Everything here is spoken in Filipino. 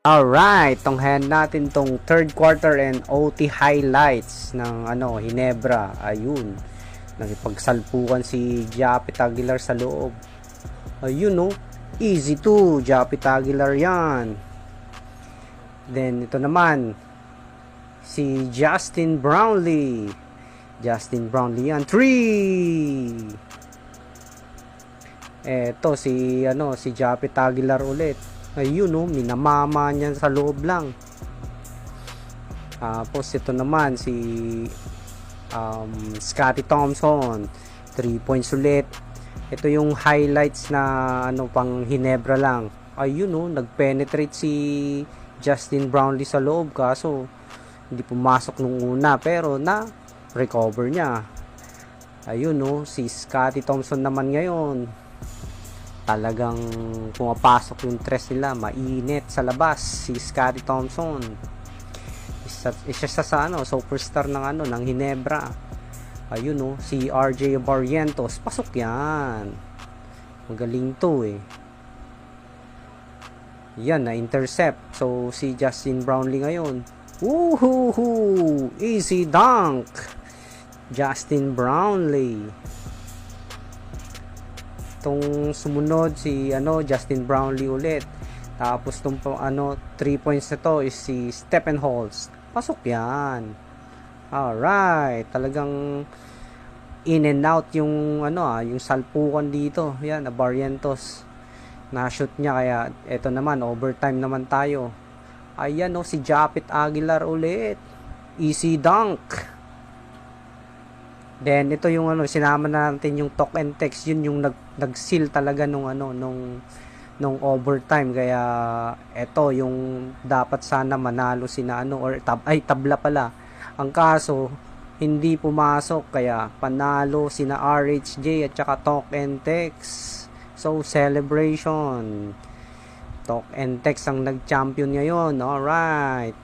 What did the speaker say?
Alright, tunghayan natin tong third quarter and OT highlights ng Ginebra. Ayun, nagipagsalpukan si Japit Aguilar sa loob. Ayun no, easy to Japit Aguilar yan. Then ito naman si Justin Brownlee. Justin Brownlee yan, 3. Eto si Japit Aguilar ulit. Ayun no, minamama niya sa loob lang. Tapos ito naman si Scottie Thompson, 3 points ulit. Ito yung highlights na pang Ginebra lang. Ayun no, nagpenetrate si Justin Brownlee sa loob, kaso hindi pumasok nung una, pero na recover niya. Ayun no, si Scottie Thompson naman ngayon, talagang pumapasok yung tres nila, mainit sa labas si Scottie Thompson. Isa sa superstar ng Ginebra. Ayun no, si RJ Barrientos, pasok yan. Magaling to Yan, na-intercept. So si Justin Brownlee ngayon, woohoo, easy dunk. Justin Brownlee. Itong sumunod si Justin Brownlee ulit. Tapos tong 3 points na to is si Stephen Holtz. Pasok yan. Alright, talagang in and out yung yung salpukan dito. Yan, Barrientos. Na-shoot niya, kaya eto naman, overtime naman tayo. Ayan si Japit Aguilar ulit. Easy dunk. Then ito yung sinama natin yung talk and text, yun yung nag-seal talaga nung overtime, kaya ito yung dapat sana manalo sina tabla pala. Ang kaso hindi pumasok, kaya panalo sina RHJ at saka talk and text. So celebration. Talk and text ang nag-champion ngayon. Alright.